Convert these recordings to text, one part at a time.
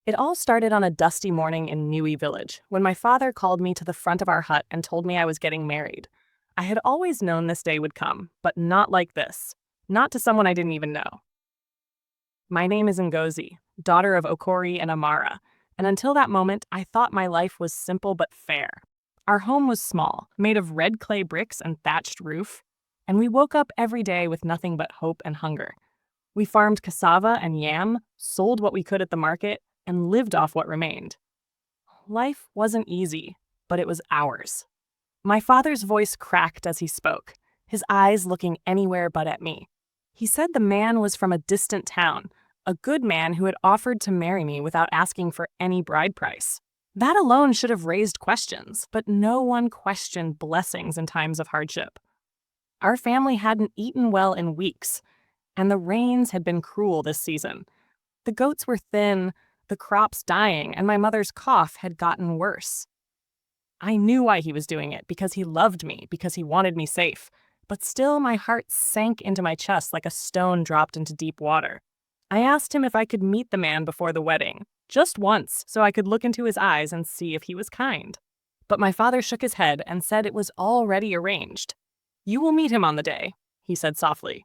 It all started on a dusty morning in Niue village, when my father called me to the front of our hut and told me I was getting married. I had always known this day would come, but not like this. Not to someone I didn't even know. My name is Ngozi, daughter of Okori and Amara, and until that moment, I thought my life was simple but fair. Our home was small, made of red clay bricks and thatched roof, and we woke up every day with nothing but hope and hunger. We farmed cassava and yam, sold what we could at the market, and lived off what remained. Life wasn't easy, but it was ours. My father's voice cracked as he spoke, his eyes looking anywhere but at me. He said the man was from a distant town, a good man who had offered to marry me without asking for any bride price. That alone should have raised questions, but no one questioned blessings in times of hardship. Our family hadn't eaten well in weeks, and the rains had been cruel this season. The goats were thin, the crops dying, and my mother's cough had gotten worse. I knew why he was doing it, because he loved me, because he wanted me safe. But still, my heart sank into my chest like a stone dropped into deep water. I asked him if I could meet the man before the wedding, just once, so I could look into his eyes and see if he was kind. But my father shook his head and said it was already arranged. "You will meet him on the day," he said softly,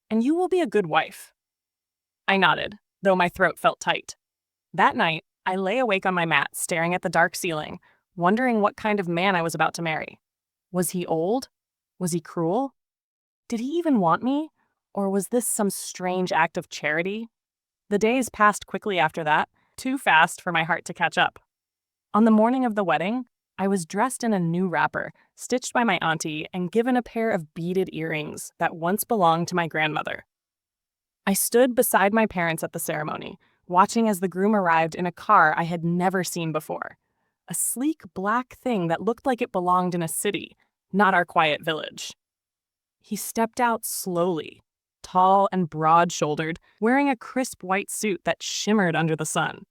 "and you will be a good wife." I nodded, though my throat felt tight. That night, I lay awake on my mat, staring at the dark ceiling, wondering what kind of man I was about to marry. Was he old? Was he cruel? Did he even want me? Or was this some strange act of charity? The days passed quickly after that, too fast for my heart to catch up. On the morning of the wedding, I was dressed in a new wrapper, stitched by my auntie, and given a pair of beaded earrings that once belonged to my grandmother. I stood beside my parents at the ceremony, watching as the groom arrived in a car I had never seen before. A sleek black thing that looked like it belonged in a city, not our quiet village. He stepped out slowly, tall and broad-shouldered, wearing a crisp white suit that shimmered under the sun.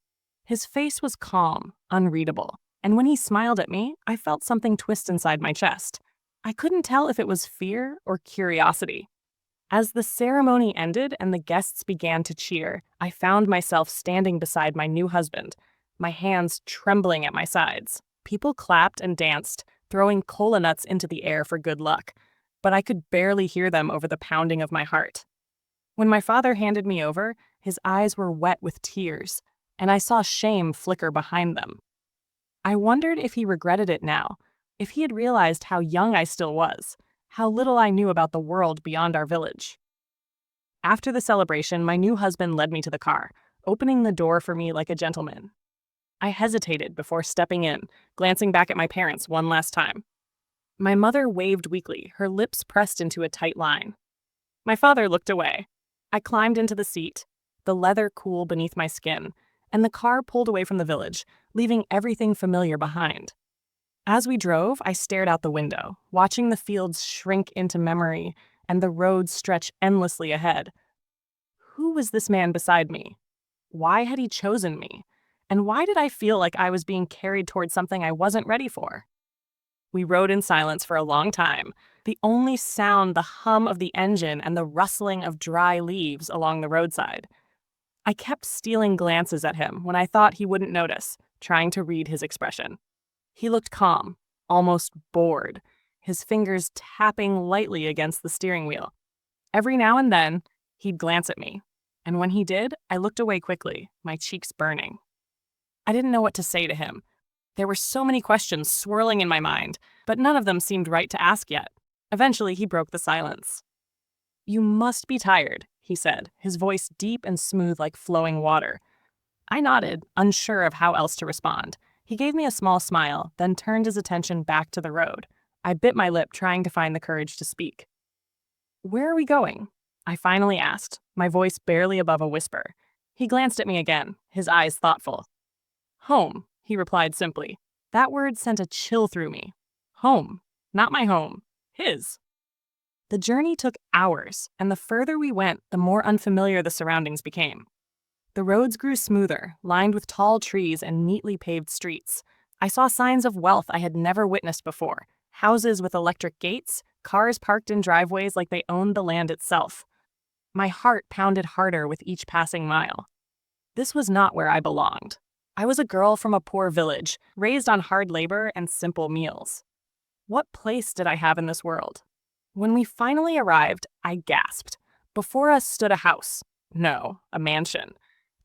His face was calm, unreadable, and when he smiled at me, I felt something twist inside my chest. I couldn't tell if it was fear or curiosity. As the ceremony ended and the guests began to cheer, I found myself standing beside my new husband, my hands trembling at my sides. People clapped and danced, throwing cola nuts into the air for good luck, but I could barely hear them over the pounding of my heart. When my father handed me over, his eyes were wet with tears, and I saw shame flicker behind them. I wondered if he regretted it now, if he had realized how young I still was, how little I knew about the world beyond our village. After the celebration, my new husband led me to the car, opening the door for me like a gentleman. I hesitated before stepping in, glancing back at my parents one last time. My mother waved weakly, her lips pressed into a tight line. My father looked away. I climbed into the seat, the leather cool beneath my skin, and the car pulled away from the village, leaving everything familiar behind. As we drove, I stared out the window, watching the fields shrink into memory and the roads stretch endlessly ahead. Who was this man beside me? Why had he chosen me? And why did I feel like I was being carried toward something I wasn't ready for? We rode in silence for a long time, the only sound the hum of the engine and the rustling of dry leaves along the roadside. I kept stealing glances at him when I thought he wouldn't notice, trying to read his expression. He looked calm, almost bored, his fingers tapping lightly against the steering wheel. Every now and then, he'd glance at me, and when he did, I looked away quickly, my cheeks burning. I didn't know what to say to him. There were so many questions swirling in my mind, but none of them seemed right to ask yet. Eventually, he broke the silence. "You must be tired," he said, his voice deep and smooth like flowing water. I nodded, unsure of how else to respond. He gave me a small smile, then turned his attention back to the road. I bit my lip, trying to find the courage to speak. "Where are we going?" I finally asked, my voice barely above a whisper. He glanced at me again, his eyes thoughtful. "Home," he replied simply. That word sent a chill through me. Home. Not my home. His. The journey took hours, and the further we went, the more unfamiliar the surroundings became. The roads grew smoother, lined with tall trees and neatly paved streets. I saw signs of wealth I had never witnessed before. Houses with electric gates, cars parked in driveways like they owned the land itself. My heart pounded harder with each passing mile. This was not where I belonged. I was a girl from a poor village, raised on hard labor and simple meals. What place did I have in this world? When we finally arrived, I gasped. Before us stood a house. No, a mansion.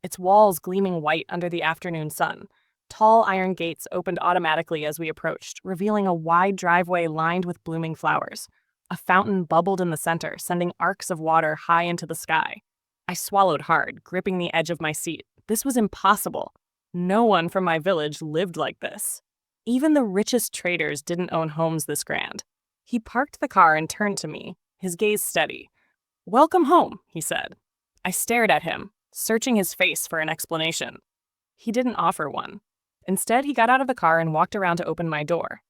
Its walls gleaming white under the afternoon sun. Tall iron gates opened automatically as we approached, revealing a wide driveway lined with blooming flowers. A fountain bubbled in the center, sending arcs of water high into the sky. I swallowed hard, gripping the edge of my seat. This was impossible. No one from my village lived like this. Even the richest traders didn't own homes this grand. He parked the car and turned to me, his gaze steady. "Welcome home," he said. I stared at him, searching his face for an explanation. He didn't offer one. Instead, he got out of the car and walked around to open my door.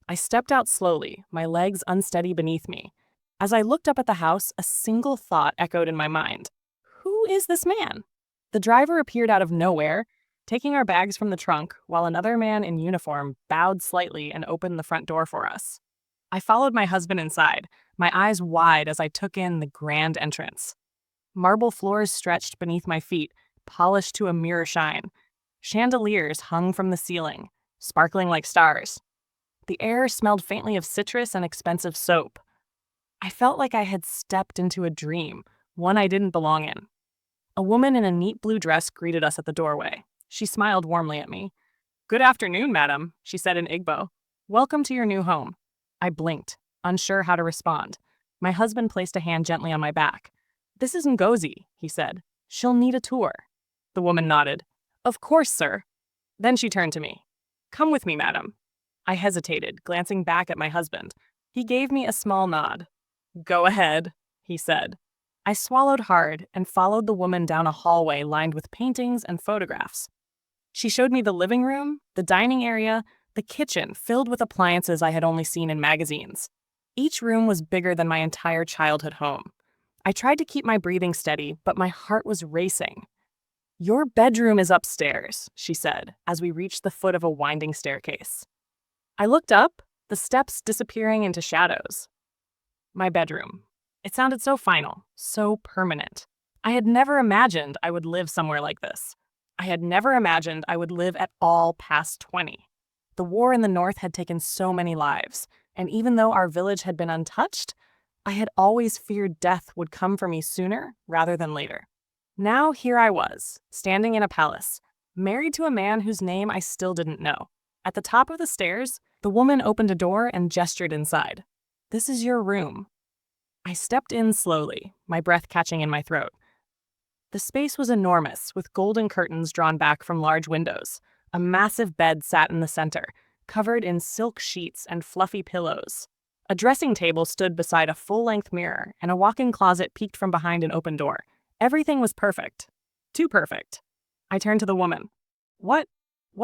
I stepped out slowly, my legs unsteady beneath me. As I looked up at the house, a single thought echoed in my mind. Who is this man? The driver appeared out of nowhere, taking our bags from the trunk, while another man in uniform bowed slightly and opened the front door for us. I followed my husband inside, my eyes wide as I took in the grand entrance. Marble floors stretched beneath my feet, polished to a mirror shine. Chandeliers hung from the ceiling, sparkling like stars. The air smelled faintly of citrus and expensive soap. I felt like I had stepped into a dream, one I didn't belong in. A woman in a neat blue dress greeted us at the doorway. She smiled warmly at me. "Good afternoon, madam," she said in Igbo. "Welcome to your new home." I blinked, unsure how to respond. My husband placed a hand gently on my back. "This is Ngozi," he said. "She'll need a tour." The woman nodded. "Of course, sir." Then she turned to me. "Come with me, madam." I hesitated, glancing back at my husband. He gave me a small nod. "Go ahead," he said. I swallowed hard and followed the woman down a hallway lined with paintings and photographs. She showed me the living room, the dining area, the kitchen filled with appliances I had only seen in magazines. Each room was bigger than my entire childhood home. I tried to keep my breathing steady, but my heart was racing. "Your bedroom is upstairs," she said, as we reached the foot of a winding staircase. I looked up, the steps disappearing into shadows. My bedroom. It sounded so final, so permanent. I had never imagined I would live somewhere like this. I had never imagined I would live at all past 20. The war in the North had taken so many lives, and even though our village had been untouched, I had always feared death would come for me sooner rather than later. Now here I was, standing in a palace, married to a man whose name I still didn't know. At the top of the stairs, the woman opened a door and gestured inside. "This is your room." I stepped in slowly, my breath catching in my throat. The space was enormous, with golden curtains drawn back from large windows. A massive bed sat in the center, covered in silk sheets and fluffy pillows. A dressing table stood beside a full-length mirror, and a walk-in closet peeked from behind an open door. Everything was perfect. Too perfect. I turned to the woman. What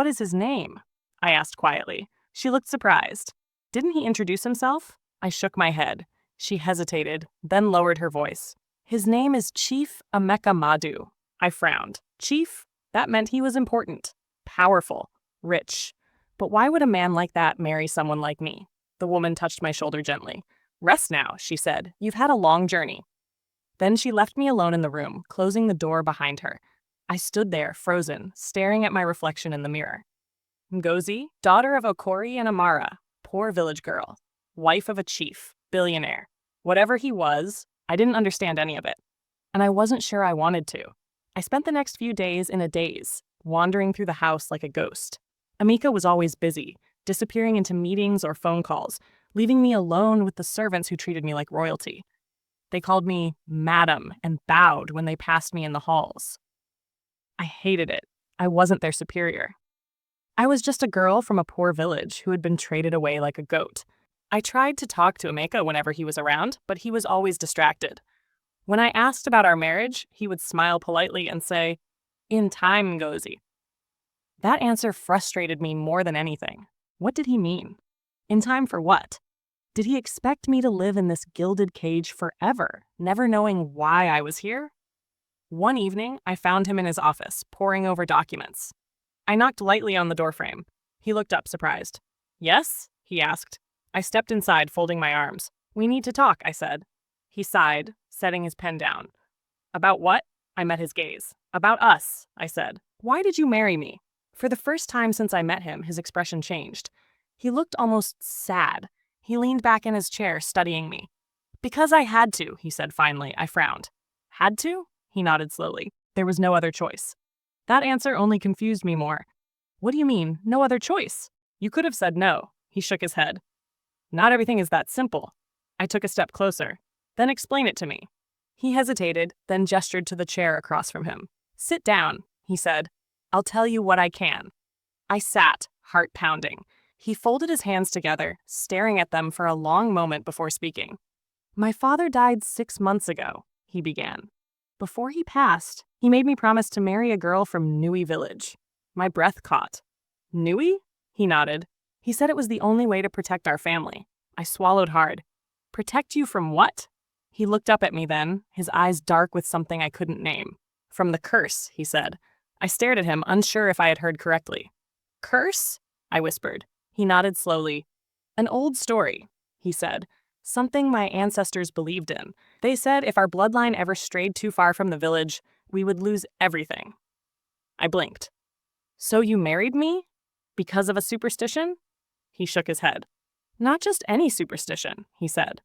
is his name?" I asked quietly. She looked surprised. "Didn't he introduce himself?" I shook my head. She hesitated, then lowered her voice. "His name is Chief Emeka Madu." I frowned. Chief? That meant he was important, powerful, rich. But why would a man like that marry someone like me? The woman touched my shoulder gently. "Rest now," she said. "You've had a long journey." Then she left me alone in the room, closing the door behind her. I stood there, frozen, staring at my reflection in the mirror. Ngozi, daughter of Okori and Amara, poor village girl, wife of a chief, billionaire. Whatever he was, I didn't understand any of it. And I wasn't sure I wanted to. I spent the next few days in a daze, wandering through the house like a ghost. Emeka was always busy, disappearing into meetings or phone calls, leaving me alone with the servants who treated me like royalty. They called me madam and bowed when they passed me in the halls. I hated it. I wasn't their superior. I was just a girl from a poor village who had been traded away like a goat. I tried to talk to Emeka whenever he was around, but he was always distracted. When I asked about our marriage, he would smile politely and say, "In time, Ngozi." That answer frustrated me more than anything. What did he mean? In time for what? Did he expect me to live in this gilded cage forever, never knowing why I was here? One evening, I found him in his office, poring over documents. I knocked lightly on the doorframe. He looked up, surprised. "Yes?" he asked. I stepped inside, folding my arms. "We need to talk," I said. He sighed, setting his pen down. "About what?" I met his gaze. "About us," I said. "Why did you marry me?" For the first time since I met him, his expression changed. He looked almost sad. He leaned back in his chair, studying me. Because I had to, he said finally. I frowned. Had to? He nodded slowly. There was no other choice. That answer only confused me more. What do you mean, no other choice? You could have said no. He shook his head. Not everything is that simple. I took a step closer. Then explain it to me. He hesitated, then gestured to the chair across from him. Sit down, he said. I'll tell you what I can. I sat, heart pounding. He folded his hands together, staring at them for a long moment before speaking. My father died 6 months ago, he began. Before he passed, he made me promise to marry a girl from Nui village. My breath caught. Nui? He nodded. He said it was the only way to protect our family. I swallowed hard. Protect you from what? He looked up at me then, his eyes dark with something I couldn't name. From the curse, he said. I stared at him, unsure if I had heard correctly. Curse? I whispered. He nodded slowly. An old story, he said. Something my ancestors believed in. They said if our bloodline ever strayed too far from the village, we would lose everything. I blinked. So you married me? Because of a superstition? He shook his head. Not just any superstition, he said.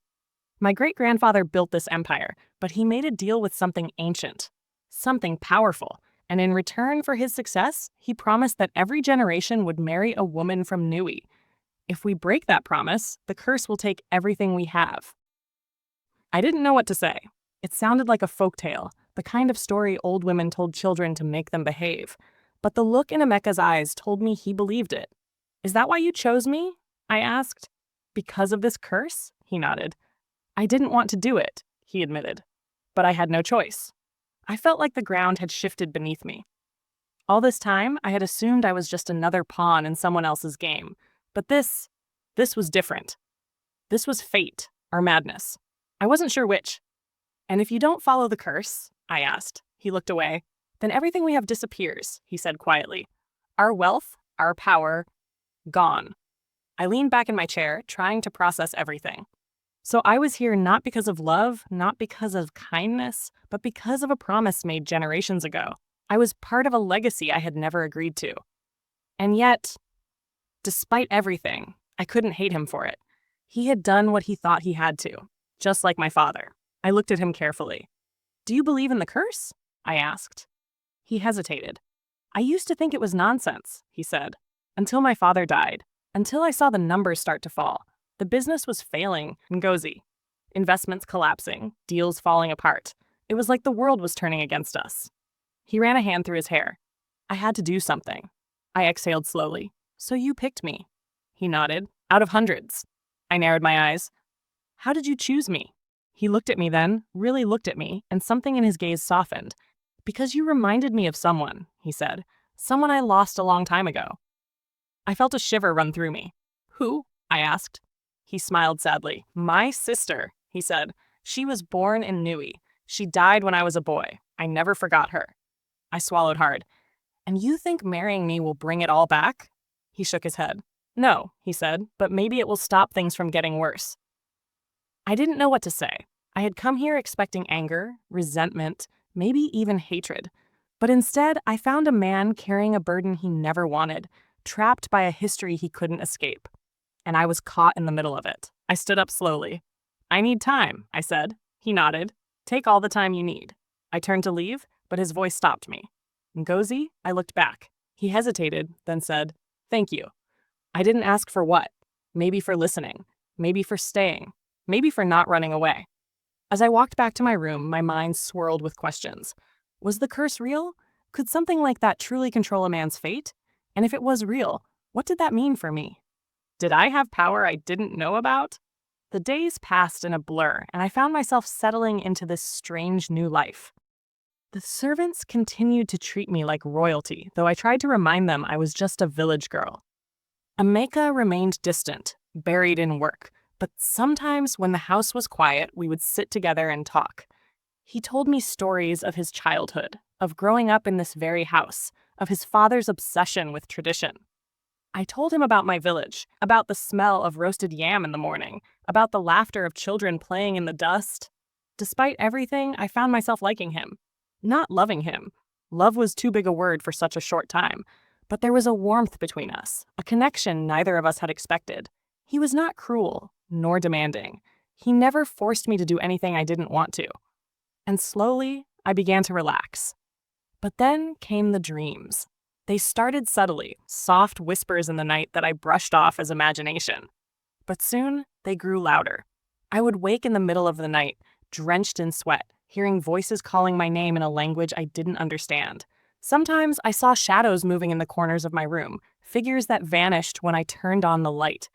My great-grandfather built this empire, but he made a deal with something ancient, something powerful, and in return for his success, he promised that every generation would marry a woman from Nui. If we break that promise, the curse will take everything we have. I didn't know what to say. It sounded like a folktale, the kind of story old women told children to make them behave. But the look in Emeka's eyes told me he believed it. Is that why you chose me? I asked. Because of this curse? He nodded. I didn't want to do it, he admitted. But I had no choice. I felt like the ground had shifted beneath me. All this time, I had assumed I was just another pawn in someone else's game. But this was different. This was fate, or madness. I wasn't sure which. And if you don't follow the curse, I asked. He looked away. Then everything we have disappears, he said quietly. Our wealth, our power, gone. I leaned back in my chair, trying to process everything. So I was here not because of love, not because of kindness, but because of a promise made generations ago. I was part of a legacy I had never agreed to. And yet, despite everything, I couldn't hate him for it. He had done what he thought he had to, just like my father. I looked at him carefully. Do you believe in the curse? I asked. He hesitated. I used to think it was nonsense, he said, until my father died, until I saw the numbers start to fall. The business was failing, Ngozi. Investments collapsing, deals falling apart. It was like the world was turning against us. He ran a hand through his hair. I had to do something. I exhaled slowly. So you picked me. He nodded. Out of hundreds. I narrowed my eyes. How did you choose me? He looked at me then, really looked at me, and something in his gaze softened. Because you reminded me of someone, he said. Someone I lost a long time ago. I felt a shiver run through me. Who? I asked. He smiled sadly. My sister, he said. She was born in Nui. She died when I was a boy. I never forgot her. I swallowed hard. And you think marrying me will bring it all back? He shook his head. No, he said, but maybe it will stop things from getting worse. I didn't know what to say. I had come here expecting anger, resentment, maybe even hatred. But instead, I found a man carrying a burden he never wanted, trapped by a history he couldn't escape. And I was caught in the middle of it. I stood up slowly. I need time, I said. He nodded. Take all the time you need. I turned to leave, but his voice stopped me. Ngozi? I looked back. He hesitated, then said, Thank you. I didn't ask for what. Maybe for listening. Maybe for staying. Maybe for not running away. As I walked back to my room, my mind swirled with questions. Was the curse real? Could something like that truly control a man's fate? And if it was real, what did that mean for me? Did I have power I didn't know about? The days passed in a blur, and I found myself settling into this strange new life. The servants continued to treat me like royalty, though I tried to remind them I was just a village girl. Emeka remained distant, buried in work, but sometimes when the house was quiet, we would sit together and talk. He told me stories of his childhood, of growing up in this very house, of his father's obsession with tradition. I told him about my village, about the smell of roasted yam in the morning, about the laughter of children playing in the dust. Despite everything, I found myself liking him. Not loving him. Love was too big a word for such a short time. But there was a warmth between us, a connection neither of us had expected. He was not cruel, nor demanding. He never forced me to do anything I didn't want to. And slowly, I began to relax. But then came the dreams. They started subtly, soft whispers in the night that I brushed off as imagination. But soon, they grew louder. I would wake in the middle of the night, drenched in sweat, hearing voices calling my name in a language I didn't understand. Sometimes I saw shadows moving in the corners of my room, figures that vanished when I turned on the light.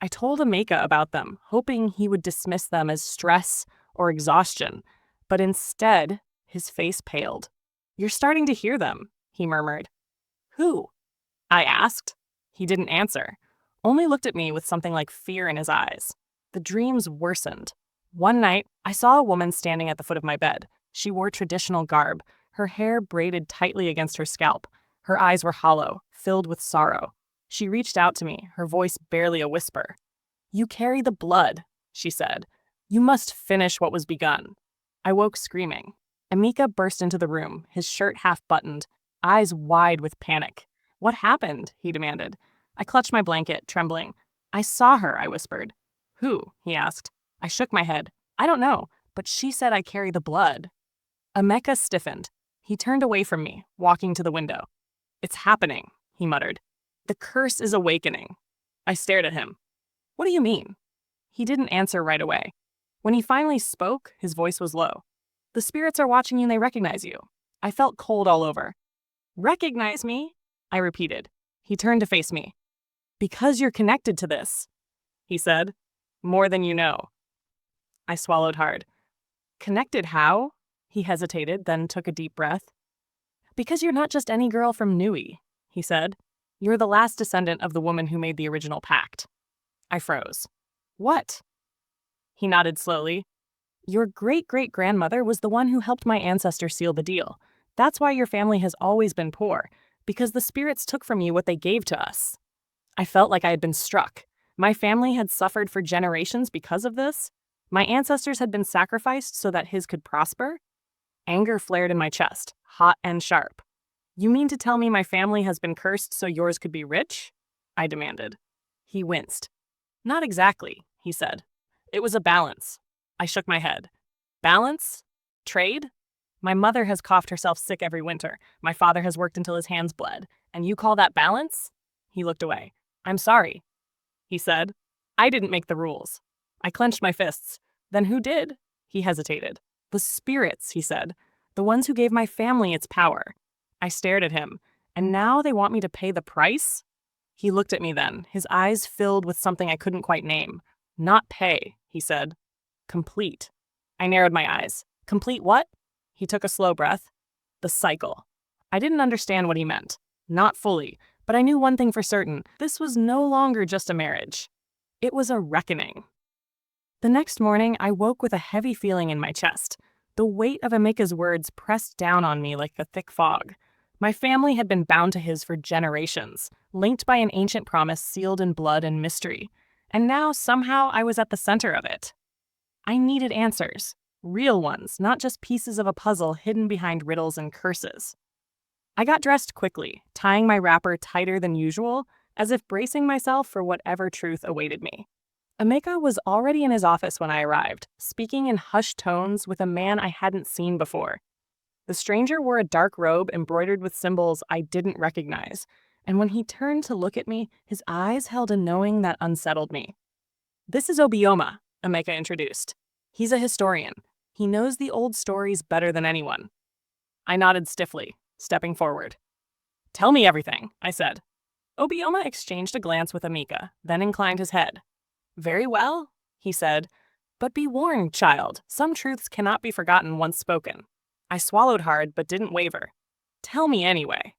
I told Emeka about them, hoping he would dismiss them as stress or exhaustion. But instead, his face paled. "You're starting to hear them," he murmured. "Who?" I asked. He didn't answer, only looked at me with something like fear in his eyes. The dreams worsened. One night, I saw a woman standing at the foot of my bed. She wore traditional garb, her hair braided tightly against her scalp. Her eyes were hollow, filled with sorrow. She reached out to me, her voice barely a whisper. "You carry the blood," she said. "You must finish what was begun." I woke screaming. Emeka burst into the room, his shirt half-buttoned, eyes wide with panic. "What happened?" he demanded. I clutched my blanket, trembling. "I saw her," I whispered. "Who?" he asked. I shook my head. "I don't know, but she said I carry the blood." Emeka stiffened. He turned away from me, walking to the window. "It's happening," he muttered. "The curse is awakening." I stared at him. "What do you mean?" He didn't answer right away. When he finally spoke, his voice was low. "The spirits are watching you and they recognize you." I felt cold all over. "Recognize me?" I repeated. He turned to face me. "Because you're connected to this," he said. "More than you know." I swallowed hard. "Connected how?" He hesitated, then took a deep breath. "Because you're not just any girl from Nui," he said. "You're the last descendant of the woman who made the original pact." I froze. "What?" He nodded slowly. "Your great-great-grandmother was the one who helped my ancestors seal the deal. That's why your family has always been poor, because the spirits took from you what they gave to us." I felt like I had been struck. My family had suffered for generations because of this. My ancestors had been sacrificed so that his could prosper. Anger flared in my chest, hot and sharp. "You mean to tell me my family has been cursed so yours could be rich?" I demanded. He winced. "Not exactly," he said. "It was a balance." I shook my head. "Balance? Trade? My mother has coughed herself sick every winter. My father has worked until his hands bled. And you call that balance?" He looked away. "I'm sorry," he said. "I didn't make the rules." I clenched my fists. "Then who did?" He hesitated. "The spirits," he said. "The ones who gave my family its power." I stared at him. "And now they want me to pay the price?" He looked at me then, his eyes filled with something I couldn't quite name. "Not pay," he said. "Complete." I narrowed my eyes. "Complete what?" He took a slow breath. "The cycle." I didn't understand what he meant. Not fully, but I knew one thing for certain. This was no longer just a marriage. It was a reckoning. The next morning, I woke with a heavy feeling in my chest. The weight of Emeka's words pressed down on me like a thick fog. My family had been bound to his for generations, linked by an ancient promise sealed in blood and mystery. And now, somehow, I was at the center of it. I needed answers. Real ones, not just pieces of a puzzle hidden behind riddles and curses. I got dressed quickly, tying my wrapper tighter than usual, as if bracing myself for whatever truth awaited me. Emeka was already in his office when I arrived, speaking in hushed tones with a man I hadn't seen before. The stranger wore a dark robe embroidered with symbols I didn't recognize, and when he turned to look at me, his eyes held a knowing that unsettled me. "This is Obioma," Emeka introduced. "He's a historian. He knows the old stories better than anyone." I nodded stiffly, stepping forward. "Tell me everything," I said. Obioma exchanged a glance with Emeka, then inclined his head. "Very well," he said, "but be warned, child, some truths cannot be forgotten once spoken." I swallowed hard, but didn't waver. "Tell me anyway."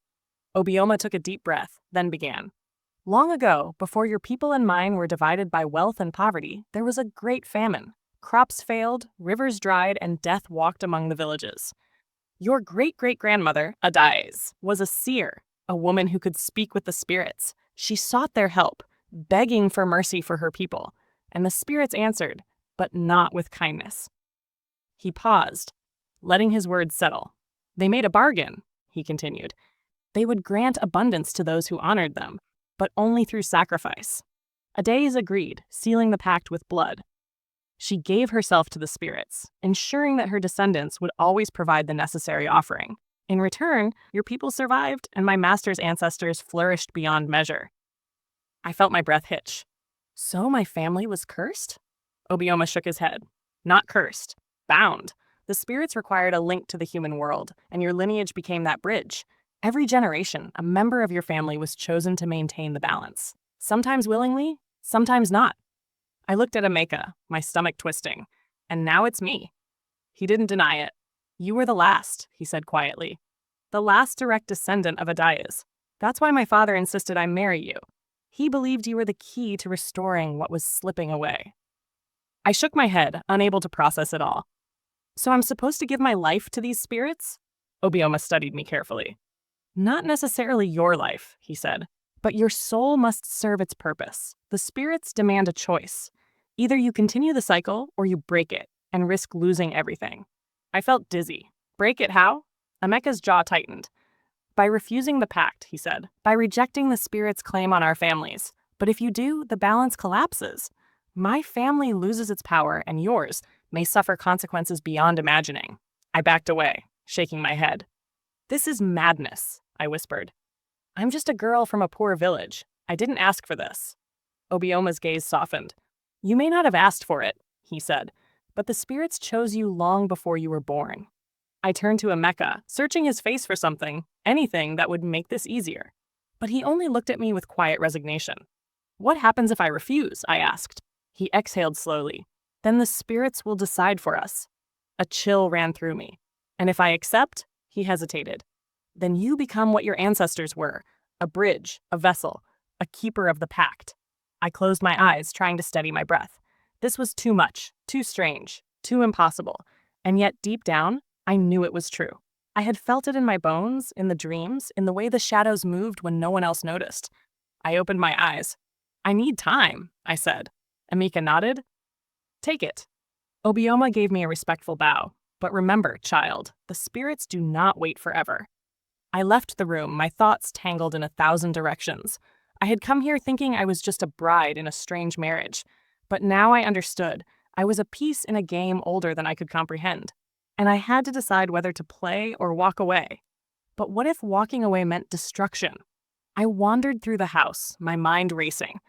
Obioma took a deep breath, then began. "Long ago, before your people and mine were divided by wealth and poverty, there was a great famine. Crops failed, rivers dried, and death walked among the villages. Your great-great-grandmother, Adais, was a seer, a woman who could speak with the spirits. She sought their help, begging for mercy for her people, and the spirits answered, but not with kindness." He paused, letting his words settle. "They made a bargain," he continued. They would grant abundance to those who honored them, but only through sacrifice. Adais agreed, sealing the pact with blood. She gave herself to the spirits, ensuring that her descendants would always provide the necessary offering. In return, your people survived, and my master's ancestors flourished beyond measure. I felt my breath hitch. So my family was cursed? Obioma shook his head. Not cursed. Bound. The spirits required a link to the human world, and your lineage became that bridge. Every generation, a member of your family was chosen to maintain the balance. Sometimes willingly, sometimes not. I looked at Emeka, my stomach twisting. And now it's me. He didn't deny it. You were the last, he said quietly. The last direct descendant of Adais. That's why my father insisted I marry you. He believed you were the key to restoring what was slipping away. I shook my head, unable to process it all. So I'm supposed to give my life to these spirits? Obioma studied me carefully. Not necessarily your life, he said, but your soul must serve its purpose. The spirits demand a choice. Either you continue the cycle or you break it and risk losing everything. I felt dizzy. Break it how? Emeka's jaw tightened. By refusing the pact, he said. By rejecting the spirit's claim on our families. But if you do, the balance collapses. My family loses its power, and yours may suffer consequences beyond imagining. I backed away, shaking my head. This is madness, I whispered. I'm just a girl from a poor village. I didn't ask for this. Obioma's gaze softened. You may not have asked for it, he said, but the spirits chose you long before you were born. I turned to Emeka, searching his face for something, anything that would make this easier. But he only looked at me with quiet resignation. What happens if I refuse? I asked. He exhaled slowly. Then the spirits will decide for us. A chill ran through me. And if I accept? He hesitated. Then you become what your ancestors were, a bridge, a vessel, a keeper of the pact. I closed my eyes, trying to steady my breath. This was too much, too strange, too impossible. And yet deep down, I knew it was true. I had felt it in my bones, in the dreams, in the way the shadows moved when no one else noticed. I opened my eyes. I need time, I said. Emeka nodded. Take it. Obioma gave me a respectful bow. But remember, child, the spirits do not wait forever. I left the room, my thoughts tangled in 1,000 directions. I had come here thinking I was just a bride in a strange marriage. But now I understood. I was a piece in a game older than I could comprehend. And I had to decide whether to play or walk away. But what if walking away meant destruction? I wandered through the house, my mind racing.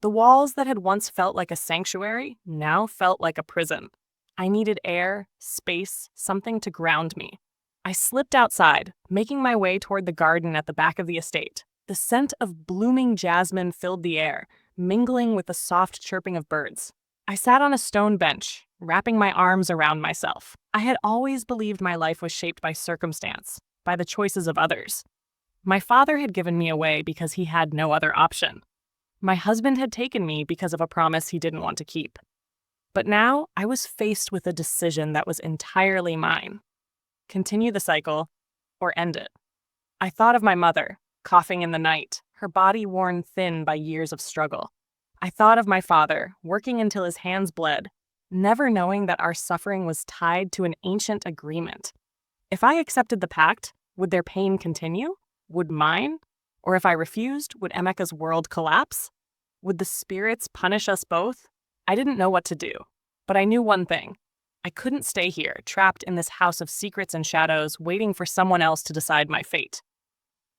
The walls that had once felt like a sanctuary now felt like a prison. I needed air, space, something to ground me. I slipped outside, making my way toward the garden at the back of the estate. The scent of blooming jasmine filled the air, mingling with the soft chirping of birds. I sat on a stone bench, wrapping my arms around myself. I had always believed my life was shaped by circumstance, by the choices of others. My father had given me away because he had no other option. My husband had taken me because of a promise he didn't want to keep. But now I was faced with a decision that was entirely mine. Continue the cycle or end it. I thought of my mother, coughing in the night, her body worn thin by years of struggle. I thought of my father, working until his hands bled, never knowing that our suffering was tied to an ancient agreement. If I accepted the pact, would their pain continue? Would mine? Or if I refused, would Emeka's world collapse? Would the spirits punish us both? I didn't know what to do, but I knew one thing. I couldn't stay here, trapped in this house of secrets and shadows, waiting for someone else to decide my fate.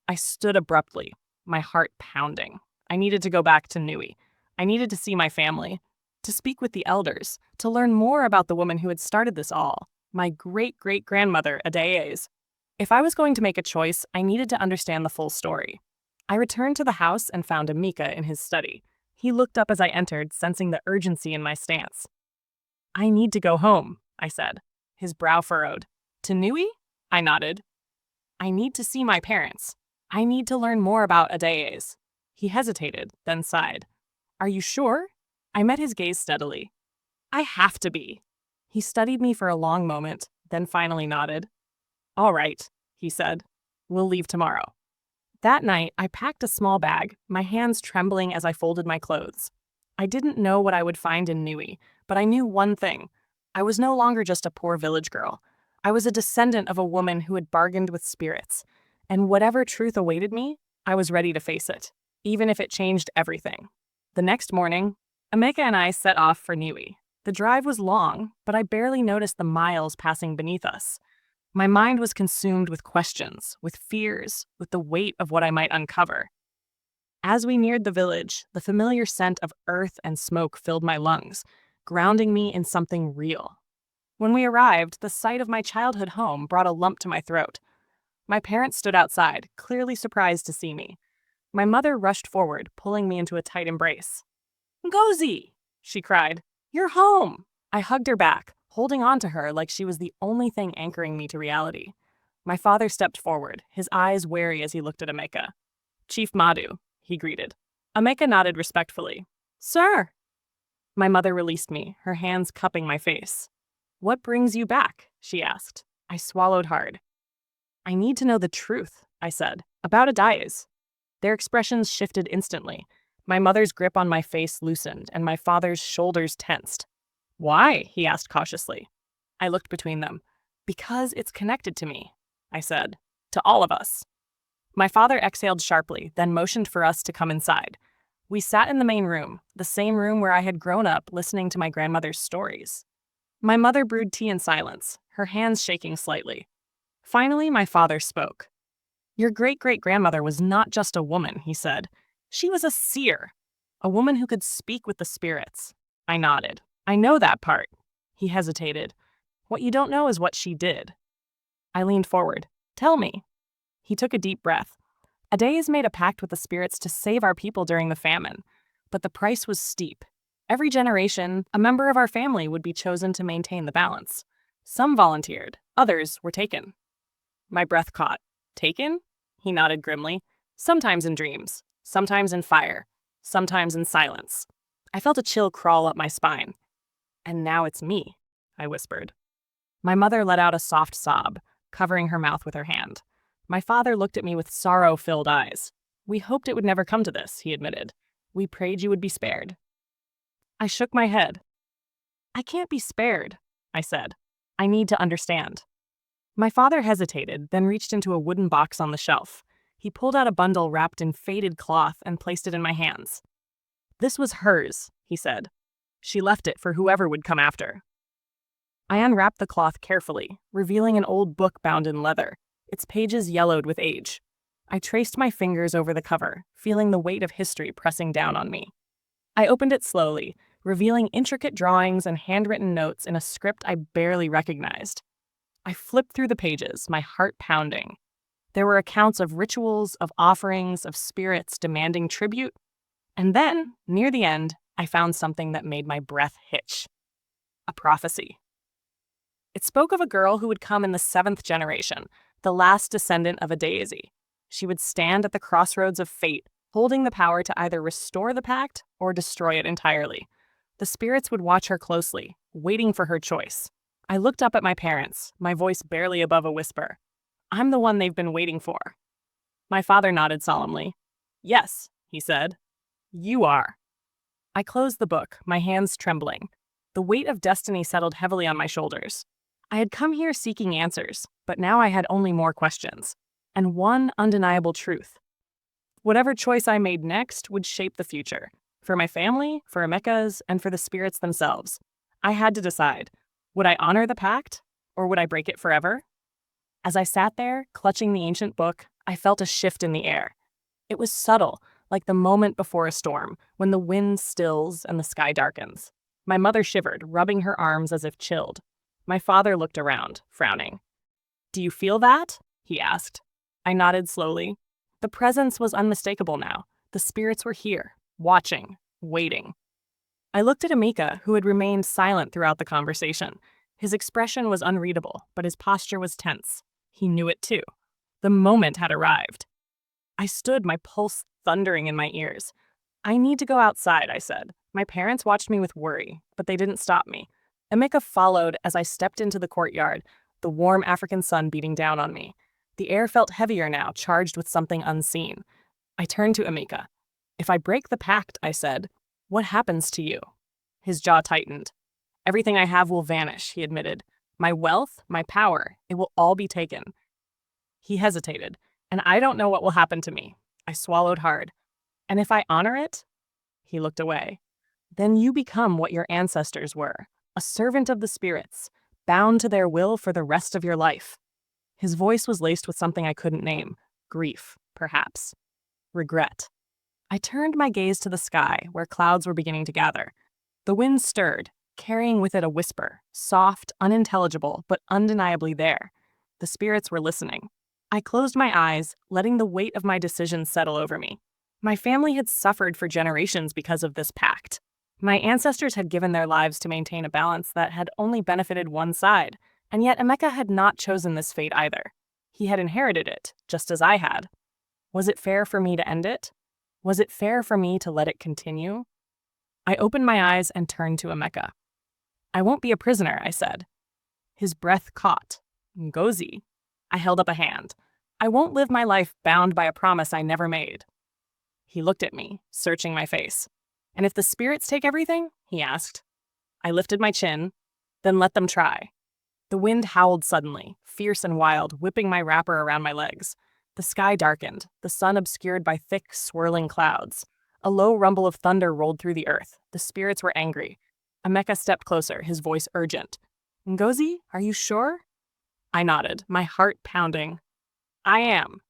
I stood abruptly, my heart pounding. I needed to go back to Nui. I needed to see my family, to speak with the elders, to learn more about the woman who had started this all, my great-great-grandmother, Adais. If I was going to make a choice, I needed to understand the full story. I returned to the house and found Emeka in his study. He looked up as I entered, sensing the urgency in my stance. I need to go home, I said. His brow furrowed. To Nui? I nodded. I need to see my parents. I need to learn more about Adais. He hesitated, then sighed. Are you sure? I met his gaze steadily. I have to be. He studied me for a long moment, then finally nodded. All right, he said. We'll leave tomorrow. That night, I packed a small bag, my hands trembling as I folded my clothes. I didn't know what I would find in Nui, but I knew one thing. I was no longer just a poor village girl. I was a descendant of a woman who had bargained with spirits. And whatever truth awaited me, I was ready to face it, even if it changed everything. The next morning, Emeka and I set off for Niue. The drive was long, but I barely noticed the miles passing beneath us. My mind was consumed with questions, with fears, with the weight of what I might uncover. As we neared the village, the familiar scent of earth and smoke filled my lungs, grounding me in something real. When we arrived, the sight of my childhood home brought a lump to my throat. My parents stood outside, clearly surprised to see me. My mother rushed forward, pulling me into a tight embrace. "Ngozi!" she cried. "You're home!" I hugged her back, holding on to her like she was the only thing anchoring me to reality. My father stepped forward, his eyes wary as he looked at Emeka. "Chief Madu," he greeted. Emeka nodded respectfully. "Sir!" My mother released me, her hands cupping my face. "What brings you back?" she asked. I swallowed hard. "I need to know the truth," I said, "about Adayes." Their expressions shifted instantly. My mother's grip on my face loosened, and my father's shoulders tensed. "Why?" he asked cautiously. I looked between them. "Because it's connected to me," I said. "To all of us." My father exhaled sharply, then motioned for us to come inside. We sat in the main room, the same room where I had grown up listening to my grandmother's stories. My mother brewed tea in silence, her hands shaking slightly. Finally, my father spoke. "Your great-great-grandmother was not just a woman," he said. "She was a seer, a woman who could speak with the spirits." I nodded. "I know that part." He hesitated. "What you don't know is what she did." I leaned forward. "Tell me." He took a deep breath. "Adayes made a pact with the spirits to save our people during the famine, but the price was steep. Every generation, a member of our family would be chosen to maintain the balance. Some volunteered, others were taken." My breath caught. "Taken?" He nodded grimly. "Sometimes in dreams, sometimes in fire, sometimes in silence." I felt a chill crawl up my spine. "And now it's me," I whispered. My mother let out a soft sob, covering her mouth with her hand. My father looked at me with sorrow-filled eyes. "We hoped it would never come to this," he admitted. "We prayed you would be spared." I shook my head. "I can't be spared," I said. "I need to understand." My father hesitated, then reached into a wooden box on the shelf. He pulled out a bundle wrapped in faded cloth and placed it in my hands. "This was hers," he said. "She left it for whoever would come after." I unwrapped the cloth carefully, revealing an old book bound in leather, its pages yellowed with age. I traced my fingers over the cover, feeling the weight of history pressing down on me. I opened it slowly, revealing intricate drawings and handwritten notes in a script I barely recognized. I flipped through the pages, my heart pounding. There were accounts of rituals, of offerings, of spirits demanding tribute. And then, near the end, I found something that made my breath hitch. A prophecy. It spoke of a girl who would come in the 7th generation, the last descendant of Adayes. She would stand at the crossroads of fate, holding the power to either restore the pact or destroy it entirely. The spirits would watch her closely, waiting for her choice. I looked up at my parents, my voice barely above a whisper. "I'm the one they've been waiting for." My father nodded solemnly. "Yes," he said. "You are." I closed the book, my hands trembling. The weight of destiny settled heavily on my shoulders. I had come here seeking answers, but now I had only more questions. And one undeniable truth. Whatever choice I made next would shape the future. For my family, for Emeka's, and for the spirits themselves. I had to decide. Would I honor the pact, or would I break it forever? As I sat there, clutching the ancient book, I felt a shift in the air. It was subtle, like the moment before a storm, when the wind stills and the sky darkens. My mother shivered, rubbing her arms as if chilled. My father looked around, frowning. "Do you feel that?" he asked. I nodded slowly. The presence was unmistakable now. The spirits were here, watching, waiting. I looked at Emeka, who had remained silent throughout the conversation. His expression was unreadable, but his posture was tense. He knew it too. The moment had arrived. I stood, my pulse thundering in my ears. "I need to go outside," I said. My parents watched me with worry, but they didn't stop me. Emeka followed as I stepped into the courtyard, the warm African sun beating down on me. The air felt heavier now, charged with something unseen. I turned to Emeka. "If I break the pact," I said, "what happens to you?" His jaw tightened. "Everything I have will vanish," he admitted. "My wealth, my power, it will all be taken." He hesitated, and I don't know what will happen to me. I swallowed hard. And if I honor it, he looked away. Then you become what your ancestors were, a servant of the spirits, bound to their will for the rest of your life. His voice was laced with something I couldn't name. Grief, perhaps. Regret. I turned my gaze to the sky, where clouds were beginning to gather. The wind stirred, carrying with it a whisper, soft, unintelligible, but undeniably there. The spirits were listening. I closed my eyes, letting the weight of my decision settle over me. My family had suffered for generations because of this pact. My ancestors had given their lives to maintain a balance that had only benefited one side, and yet Emeka had not chosen this fate either. He had inherited it, just as I had. Was it fair for me to end it? Was it fair for me to let it continue? I opened my eyes and turned to Emeka. I won't be a prisoner, I said. His breath caught. Ngozi. I held up a hand. I won't live my life bound by a promise I never made. He looked at me, searching my face. And if the spirits take everything? He asked. I lifted my chin. Then let them try. The wind howled suddenly, fierce and wild, whipping my wrapper around my legs. The sky darkened, the sun obscured by thick, swirling clouds. A low rumble of thunder rolled through the earth. The spirits were angry. Emeka stepped closer, his voice urgent. Ngozi, are you sure? I nodded, my heart pounding. I am.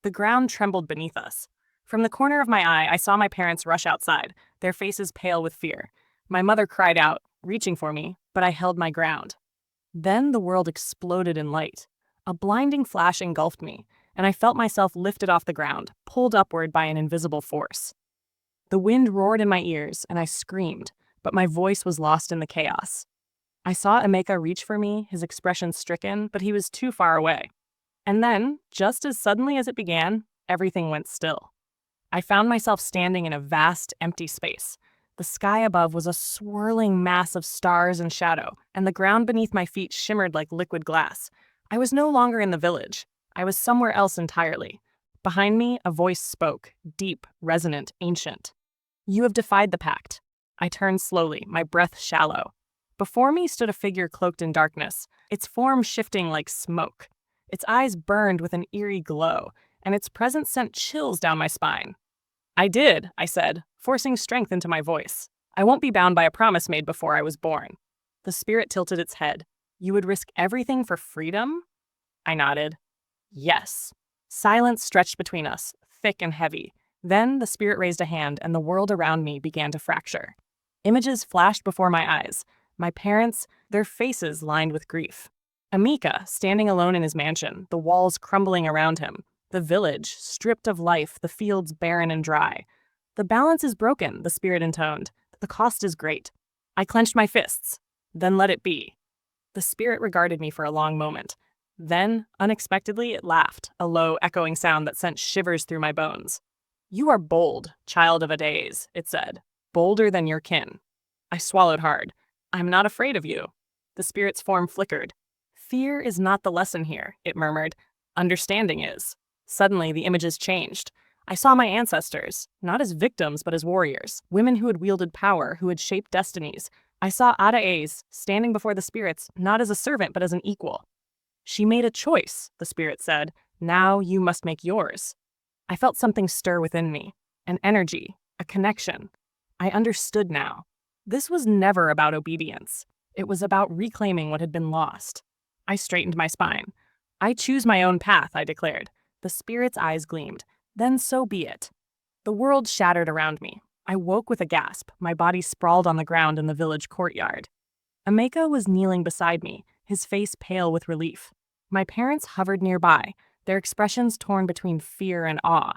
The ground trembled beneath us. From the corner of my eye, I saw my parents rush outside, their faces pale with fear. My mother cried out, reaching for me, but I held my ground. Then the world exploded in light. A blinding flash engulfed me, and I felt myself lifted off the ground, pulled upward by an invisible force. The wind roared in my ears, and I screamed, but my voice was lost in the chaos. I saw Emeka reach for me, his expression stricken, but he was too far away. And then, just as suddenly as it began, everything went still. I found myself standing in a vast, empty space. The sky above was a swirling mass of stars and shadow, and the ground beneath my feet shimmered like liquid glass. I was no longer in the village. I was somewhere else entirely. Behind me, a voice spoke, deep, resonant, ancient. You have defied the pact. I turned slowly, my breath shallow. Before me stood a figure cloaked in darkness, its form shifting like smoke. Its eyes burned with an eerie glow, and its presence sent chills down my spine. I did, I said, forcing strength into my voice. I won't be bound by a promise made before I was born. The spirit tilted its head. You would risk everything for freedom? I nodded. Yes. Silence stretched between us, thick and heavy. Then the spirit raised a hand, and the world around me began to fracture. Images flashed before my eyes. My parents, their faces lined with grief. Emeka, standing alone in his mansion, the walls crumbling around him. The village, stripped of life, the fields barren and dry. The balance is broken, the spirit intoned. The cost is great. I clenched my fists. Then let it be. The spirit regarded me for a long moment. Then, unexpectedly, it laughed, a low, echoing sound that sent shivers through my bones. You are bold, child of a days, it said. Bolder than your kin. I swallowed hard. I'm not afraid of you. The spirit's form flickered. Fear is not the lesson here, it murmured. Understanding is. Suddenly, the images changed. I saw my ancestors, not as victims but as warriors, women who had wielded power, who had shaped destinies. I saw Adaeze, standing before the spirits, not as a servant but as an equal. She made a choice, the spirit said. Now you must make yours. I felt something stir within me, an energy, a connection. I understood now. This was never about obedience. It was about reclaiming what had been lost. I straightened my spine. I choose my own path, I declared. The spirit's eyes gleamed. Then so be it. The world shattered around me. I woke with a gasp, my body sprawled on the ground in the village courtyard. Emeka was kneeling beside me, his face pale with relief. My parents hovered nearby, their expressions torn between fear and awe.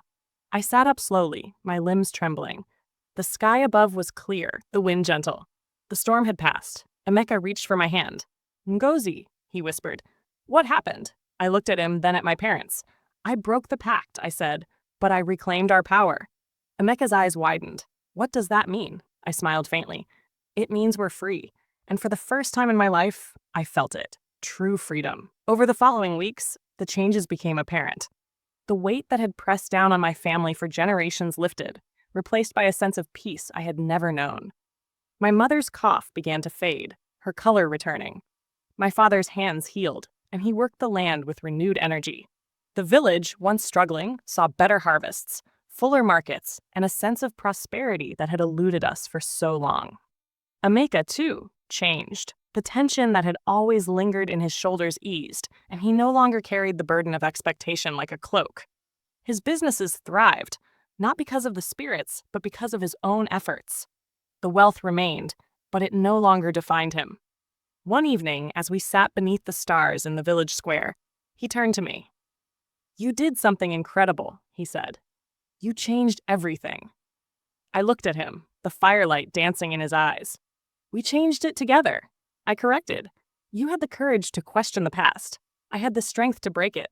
I sat up slowly, my limbs trembling. The sky above was clear, the wind gentle. The storm had passed. Emeka reached for my hand. Ngozi, he whispered. What happened? I looked at him, then at my parents. I broke the pact, I said, but I reclaimed our power. Emeka's eyes widened. What does that mean? I smiled faintly. It means we're free. And for the first time in my life, I felt it. True freedom. Over the following weeks, the changes became apparent. The weight that had pressed down on my family for generations lifted, replaced by a sense of peace I had never known. My mother's cough began to fade, her color returning. My father's hands healed, and he worked the land with renewed energy. The village, once struggling, saw better harvests, fuller markets, and a sense of prosperity that had eluded us for so long. Emeka, too, changed. The tension that had always lingered in his shoulders eased, and he no longer carried the burden of expectation like a cloak. His businesses thrived, not because of the spirits, but because of his own efforts. The wealth remained, but it no longer defined him. One evening, as we sat beneath the stars in the village square, he turned to me. "You did something incredible," he said. "You changed everything." I looked at him, the firelight dancing in his eyes. "We changed it together," I corrected. "You had the courage to question the past. I had the strength to break it."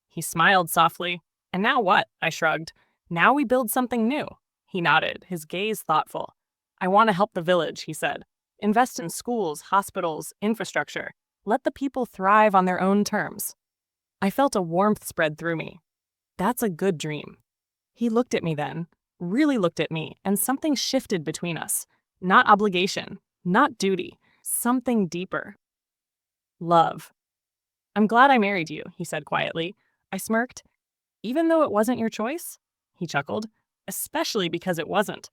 He smiled softly. "And now what?" I shrugged. "Now we build something new." He nodded, his gaze thoughtful. "I want to help the village," he said. "Invest in schools, hospitals, infrastructure. Let the people thrive on their own terms." I felt a warmth spread through me. That's a good dream. He looked at me then, really looked at me, and something shifted between us. Not obligation, not duty, something deeper. Love. "I'm glad I married you," he said quietly. I smirked. "Even though it wasn't your choice?" He chuckled. "Especially because it wasn't."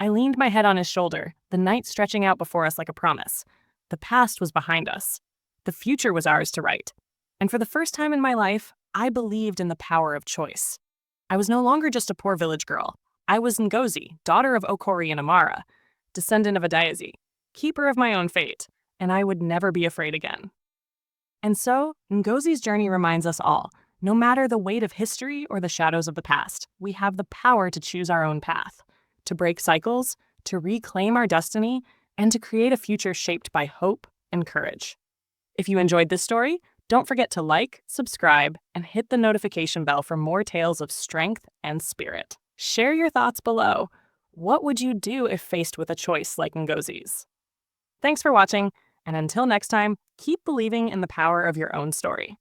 I leaned my head on his shoulder, the night stretching out before us like a promise. The past was behind us. The future was ours to write. And for the first time in my life, I believed in the power of choice. I was no longer just a poor village girl. I was Ngozi, daughter of Okori and Amara, descendant of Adayazi, keeper of my own fate, and I would never be afraid again. And so, Ngozi's journey reminds us all, no matter the weight of history or the shadows of the past, we have the power to choose our own path, to break cycles, to reclaim our destiny, and to create a future shaped by hope and courage. If you enjoyed this story, don't forget to like, subscribe, and hit the notification bell for more tales of strength and spirit. Share your thoughts below. What would you do if faced with a choice like Ngozi's? Thanks for watching, and until next time, keep believing in the power of your own story.